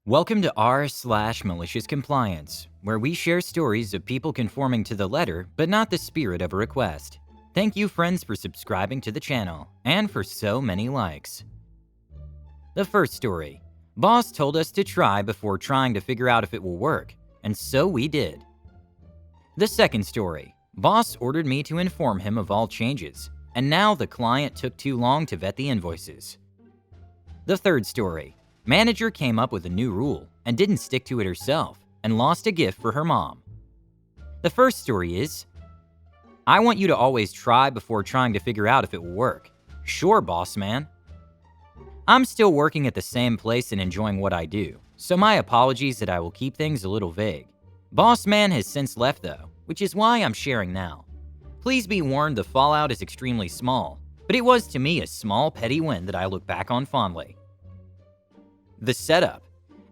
Welcome to r/MaliciousCompliance, where we share stories of people conforming to the letter but not the spirit of a request. Thank you, friends, for subscribing to the channel and for so many likes. The first story. Boss told us to try before trying to figure out if it will work, and so we did. The second story. Boss ordered me to inform him of all changes, and now the client took too long to vet the invoices. The third story. Manager came up with a new rule and didn't stick to it herself and lost a gift for her mom. The first story is, I want you to always try before trying to figure out if it will work. Sure, boss man. I'm still working at the same place and enjoying what I do, so my apologies that I will keep things a little vague. Boss man has since left though, which is why I'm sharing now. Please be warned the fallout is extremely small, but it was to me a small petty win that I look back on fondly. The setup.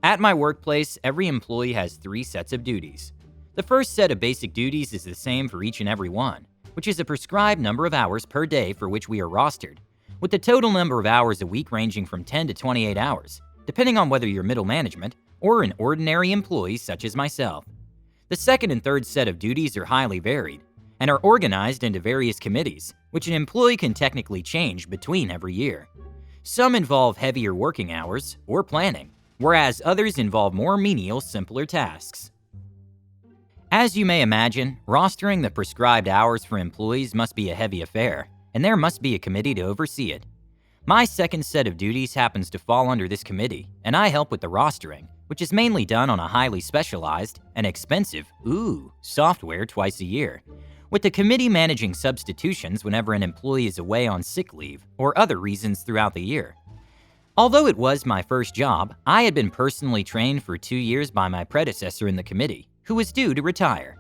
At my workplace, every employee has 3 sets of duties. The first set of basic duties is the same for each and every one, which is a prescribed number of hours per day for which we are rostered, with the total number of hours a week ranging from 10 to 28 hours, depending on whether you're middle management or an ordinary employee such as myself. The second and third set of duties are highly varied and are organized into various committees, which an employee can technically change between every year. Some involve heavier working hours or planning, whereas others involve more menial, simpler tasks. As you may imagine, rostering the prescribed hours for employees must be a heavy affair, and there must be a committee to oversee it. My second set of duties happens to fall under this committee, and I help with the rostering, which is mainly done on a highly specialized and expensive software twice a year, with the committee managing substitutions whenever an employee is away on sick leave or other reasons throughout the year. Although it was my first job, I had been personally trained for 2 years by my predecessor in the committee, who was due to retire.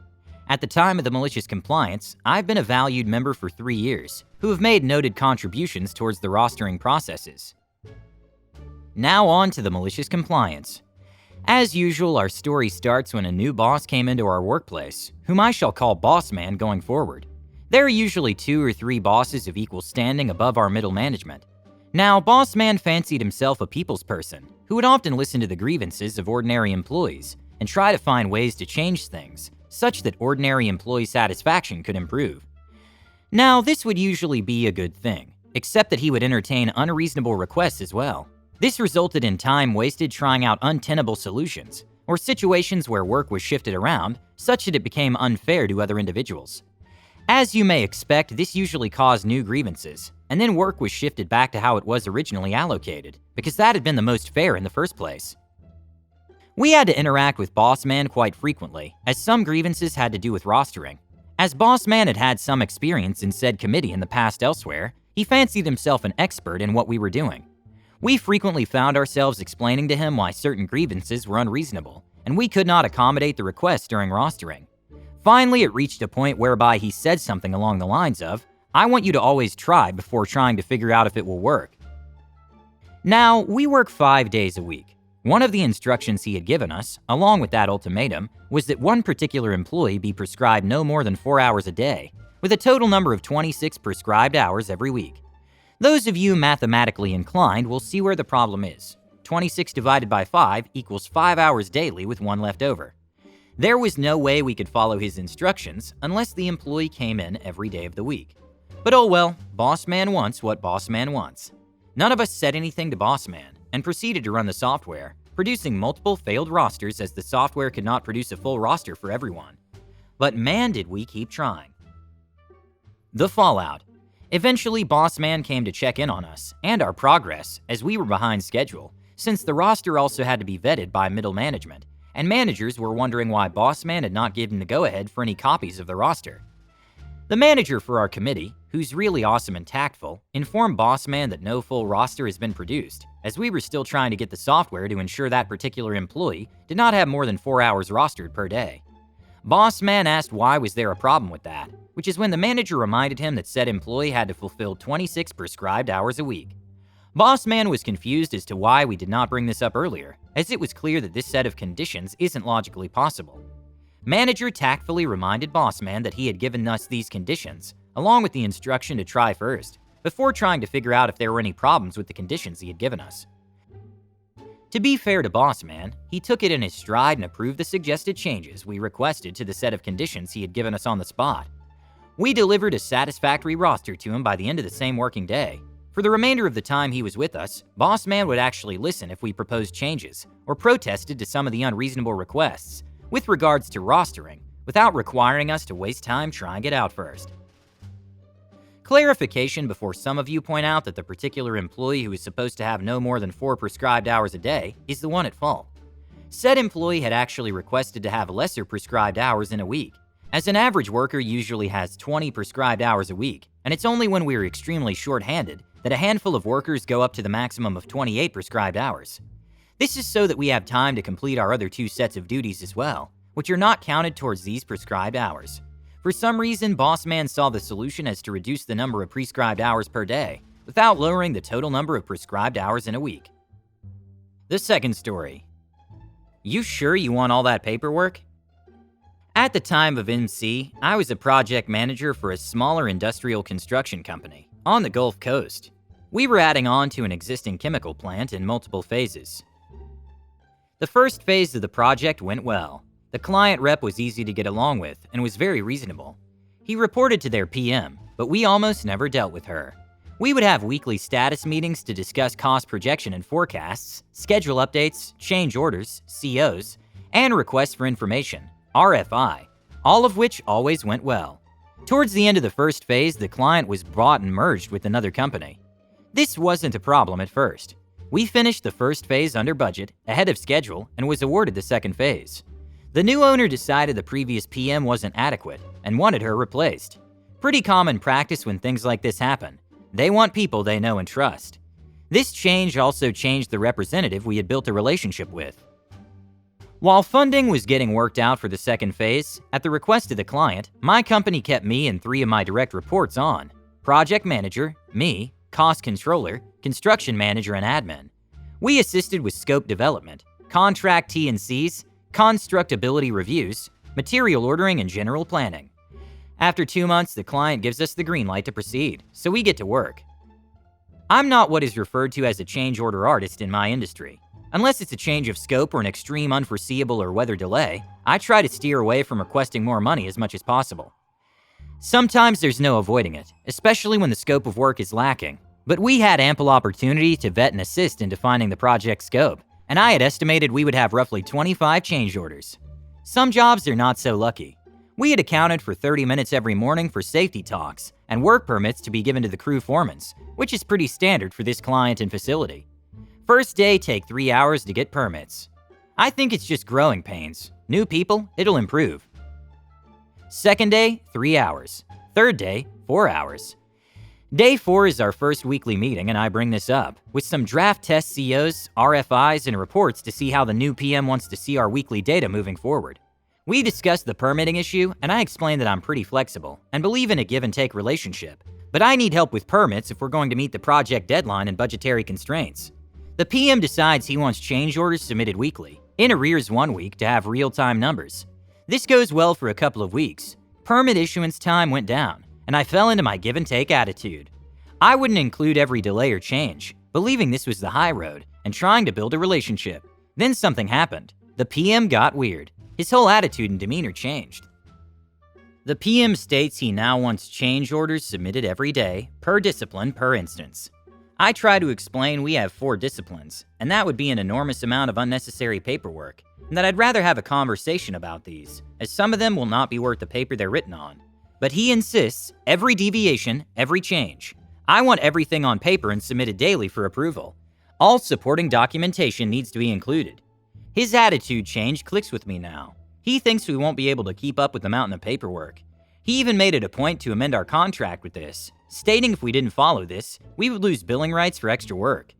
At the time of the Malicious Compliance, I've been a valued member for 3 years, who have made noted contributions towards the rostering processes. Now on to the Malicious Compliance. As usual, our story starts when a new boss came into our workplace, whom I shall call Boss Man going forward. There are usually 2 or 3 bosses of equal standing above our middle management. Now, Boss Man fancied himself a people's person, who would often listen to the grievances of ordinary employees and try to find ways to change things, such that ordinary employee satisfaction could improve. Now, this would usually be a good thing, except that he would entertain unreasonable requests as well. This resulted in time wasted trying out untenable solutions, or situations where work was shifted around, such that it became unfair to other individuals. As you may expect, this usually caused new grievances, and then work was shifted back to how it was originally allocated, because that had been the most fair in the first place. We had to interact with Boss Man quite frequently, as some grievances had to do with rostering. As Boss Man had had some experience in said committee in the past elsewhere, he fancied himself an expert in what we were doing. We frequently found ourselves explaining to him why certain grievances were unreasonable, and we could not accommodate the request during rostering. Finally, it reached a point whereby he said something along the lines of, I want you to always try before trying to figure out if it will work. Now, we work 5 days a week. One of the instructions he had given us, along with that ultimatum, was that one particular employee be prescribed no more than 4 hours a day, with a total number of 26 prescribed hours every week. Those of you mathematically inclined will see where the problem is. 26 divided by 5 equals 5 hours daily with 1 left over. There was no way we could follow his instructions unless the employee came in every day of the week. But oh well, Boss Man wants what Boss Man wants. None of us said anything to Boss Man and proceeded to run the software, producing multiple failed rosters as the software could not produce a full roster for everyone. But man, did we keep trying. The fallout. Eventually, Boss Man came to check in on us and our progress as we were behind schedule, since the roster also had to be vetted by middle management, and managers were wondering why Boss Man had not given the go-ahead for any copies of the roster. The manager for our committee, who's really awesome and tactful, informed Boss Man that no full roster has been produced, as we were still trying to get the software to ensure that particular employee did not have more than 4 hours rostered per day. Boss Man asked why was there a problem with that, which is when the manager reminded him that said employee had to fulfill 26 prescribed hours a week. Boss Man was confused as to why we did not bring this up earlier, as it was clear that this set of conditions isn't logically possible. Manager tactfully reminded Boss Man that he had given us these conditions, along with the instruction to try first, before trying to figure out if there were any problems with the conditions he had given us. To be fair to Boss Man, he took it in his stride and approved the suggested changes we requested to the set of conditions he had given us on the spot. We delivered a satisfactory roster to him by the end of the same working day. For the remainder of the time he was with us, Boss Man would actually listen if we proposed changes or protested to some of the unreasonable requests with regards to rostering, without requiring us to waste time trying it out first. Clarification before some of you point out that the particular employee who is supposed to have no more than 4 prescribed hours a day is the one at fault. Said employee had actually requested to have lesser prescribed hours in a week, as an average worker usually has 20 prescribed hours a week, and it's only when we're extremely short-handed that a handful of workers go up to the maximum of 28 prescribed hours. This is so that we have time to complete our other 2 sets of duties as well, which are not counted towards these prescribed hours. For some reason, Boss Man saw the solution as to reduce the number of prescribed hours per day, without lowering the total number of prescribed hours in a week. The second story. You sure you want all that paperwork? At the time of MC, I was a project manager for a smaller industrial construction company on the Gulf Coast. We were adding on to an existing chemical plant in multiple phases. The first phase of the project went well. The client rep was easy to get along with and was very reasonable. He reported to their PM, but we almost never dealt with her. We would have weekly status meetings to discuss cost projection and forecasts, schedule updates, change orders, COs, and requests for information, RFI, all of which always went well. Towards the end of the first phase, the client was bought and merged with another company. This wasn't a problem at first. We finished the first phase under budget, ahead of schedule, and was awarded the second phase. The new owner decided the previous PM wasn't adequate and wanted her replaced. Pretty common practice when things like this happen. They want people they know and trust. This change also changed the representative we had built a relationship with. While funding was getting worked out for the second phase, at the request of the client, my company kept me and 3 of my direct reports on: project manager, me, cost controller, construction manager, and admin. We assisted with scope development, contract T&Cs, constructability reviews, material ordering, and general planning. After 2 months, the client gives us the green light to proceed, so we get to work. I'm not what is referred to as a change order artist in my industry. Unless it's a change of scope or an extreme unforeseeable or weather delay, I try to steer away from requesting more money as much as possible. Sometimes there's no avoiding it, especially when the scope of work is lacking, but we had ample opportunity to vet and assist in defining the project scope, and I had estimated we would have roughly 25 change orders. Some jobs are not so lucky. We had accounted for 30 minutes every morning for safety talks and work permits to be given to the crew foremans, which is pretty standard for this client and facility. First day take 3 hours to get permits. I think it's just growing pains. New people, it'll improve. Second day, 3 hours. Third day, 4 hours. Day 4 is our first weekly meeting, and I bring this up, with some draft test COs, RFIs, and reports to see how the new PM wants to see our weekly data moving forward. We discussed the permitting issue, and I explained that I'm pretty flexible and believe in a give-and-take relationship, but I need help with permits if we're going to meet the project deadline and budgetary constraints. The PM decides he wants change orders submitted weekly, in arrears 1 week to have real-time numbers. This goes well for a couple of weeks. Permit issuance time went down, and I fell into my give-and-take attitude. I wouldn't include every delay or change, believing this was the high road and trying to build a relationship. Then something happened. The PM got weird. His whole attitude and demeanor changed. The PM states he now wants change orders submitted every day, per discipline per instance. I try to explain we have 4 disciplines, and that would be an enormous amount of unnecessary paperwork, and that I'd rather have a conversation about these, as some of them will not be worth the paper they're written on. But he insists, every deviation, every change. I want everything on paper and submitted daily for approval. All supporting documentation needs to be included. His attitude change clicks with me now. He thinks we won't be able to keep up with the mountain of paperwork. He even made it a point to amend our contract with this, stating if we didn't follow this, we would lose billing rights for extra work.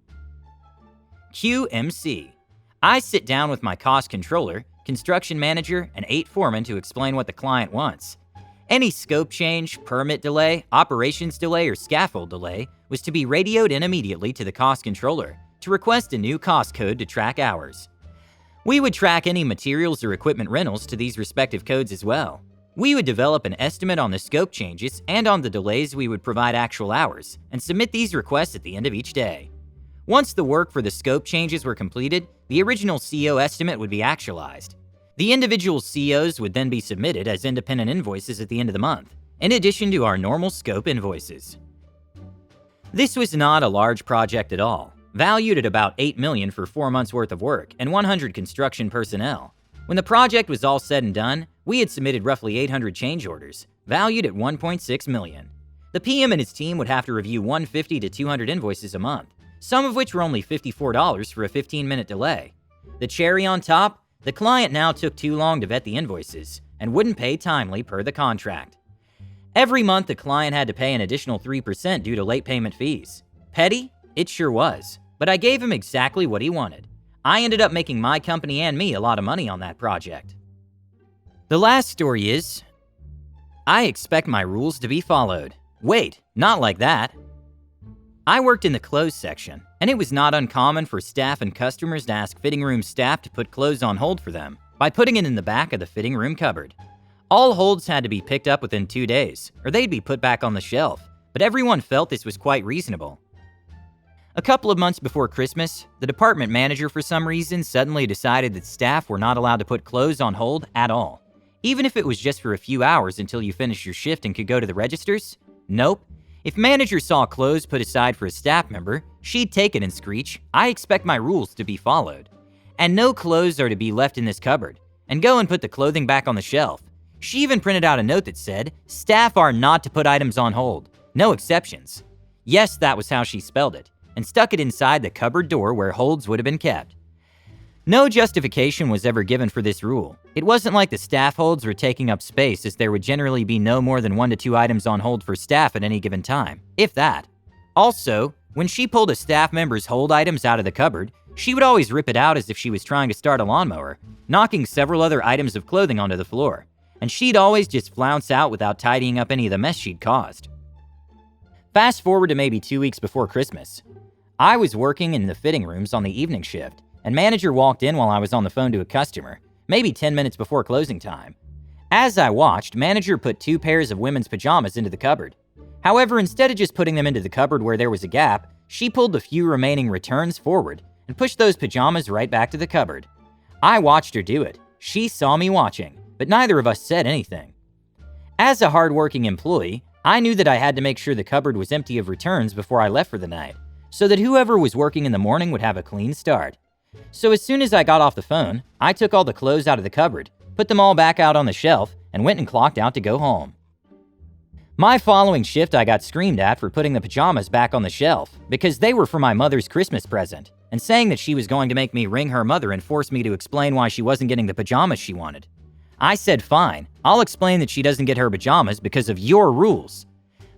QMC. I sit down with my cost controller, construction manager, and 8 foremen to explain what the client wants. Any scope change, permit delay, operations delay, or scaffold delay was to be radioed in immediately to the cost controller to request a new cost code to track hours. We would track any materials or equipment rentals to these respective codes as well. We would develop an estimate on the scope changes and on the delays we would provide actual hours and submit these requests at the end of each day. Once the work for the scope changes were completed, the original CO estimate would be actualized. The individual COs would then be submitted as independent invoices at the end of the month, in addition to our normal scope invoices. This was not a large project at all, valued at about $8 million for 4 months worth of work and 100 construction personnel. When the project was all said and done, we had submitted roughly 800 change orders, valued at $1.6 million. The PM and his team would have to review 150 to 200 invoices a month, some of which were only $54 for a 15-minute delay. The cherry on top, the client now took too long to vet the invoices and wouldn't pay timely per the contract. Every month, the client had to pay an additional 3% due to late payment fees. Petty? It sure was, but I gave him exactly what he wanted. I ended up making my company and me a lot of money on that project. The last story is, I expect my rules to be followed. Wait, not like that. I worked in the clothes section, and it was not uncommon for staff and customers to ask fitting room staff to put clothes on hold for them by putting it in the back of the fitting room cupboard. All holds had to be picked up within 2 days, or they'd be put back on the shelf, but everyone felt this was quite reasonable. A couple of months before Christmas, the department manager for some reason suddenly decided that staff were not allowed to put clothes on hold at all, even if it was just for a few hours until you finished your shift and could go to the registers. Nope. If manager saw clothes put aside for a staff member, she'd take it and screech, "I expect my rules to be followed. And no clothes are to be left in this cupboard. And go and put the clothing back on the shelf." She even printed out a note that said, "Staff are not to put items on hold. No exceptions." Yes, that was how she spelled it, and stuck it inside the cupboard door where holds would have been kept. No justification was ever given for this rule. It wasn't like the staff holds were taking up space, as there would generally be no more than 1 to 2 items on hold for staff at any given time, if that. Also, when she pulled a staff member's hold items out of the cupboard, she would always rip it out as if she was trying to start a lawnmower, knocking several other items of clothing onto the floor, and she'd always just flounce out without tidying up any of the mess she'd caused. Fast forward to maybe 2 weeks before Christmas. I was working in the fitting rooms on the evening shift, and manager walked in while I was on the phone to a customer, maybe 10 minutes before closing time. As I watched, manager put 2 pairs of women's pajamas into the cupboard. However, instead of just putting them into the cupboard where there was a gap, she pulled the few remaining returns forward and pushed those pajamas right back to the cupboard. I watched her do it. She saw me watching, but neither of us said anything. As a hardworking employee, I knew that I had to make sure the cupboard was empty of returns before I left for the night, so that whoever was working in the morning would have a clean start. So as soon as I got off the phone, I took all the clothes out of the cupboard, put them all back out on the shelf, and went and clocked out to go home. My following shift, I got screamed at for putting the pajamas back on the shelf because they were for my mother's Christmas present, and saying that she was going to make me ring her mother and force me to explain why she wasn't getting the pajamas she wanted. I said, "Fine, I'll explain that she doesn't get her pajamas because of your rules."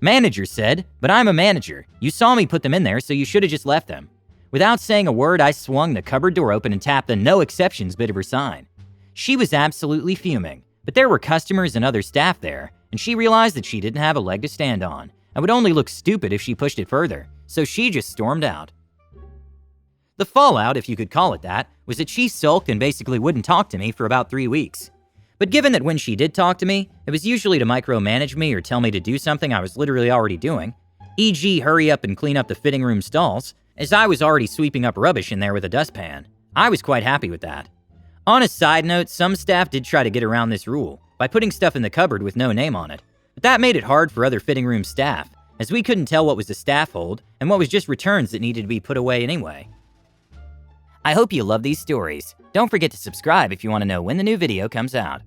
Manager said, "But I'm a manager. You saw me put them in there, so you should have just left them." Without saying a word, I swung the cupboard door open and tapped the "No Exceptions" bit of her sign. She was absolutely fuming, but there were customers and other staff there, and she realized that she didn't have a leg to stand on and would only look stupid if she pushed it further, so she just stormed out. The fallout, if you could call it that, was that she sulked and basically wouldn't talk to me for about 3 weeks. But given that when she did talk to me, it was usually to micromanage me or tell me to do something I was literally already doing, e.g. hurry up and clean up the fitting room stalls, as I was already sweeping up rubbish in there with a dustpan. I was quite happy with that. On a side note, some staff did try to get around this rule by putting stuff in the cupboard with no name on it, but that made it hard for other fitting room staff, as we couldn't tell what was a staff hold and what was just returns that needed to be put away anyway. I hope you love these stories. Don't forget to subscribe if you want to know when the new video comes out.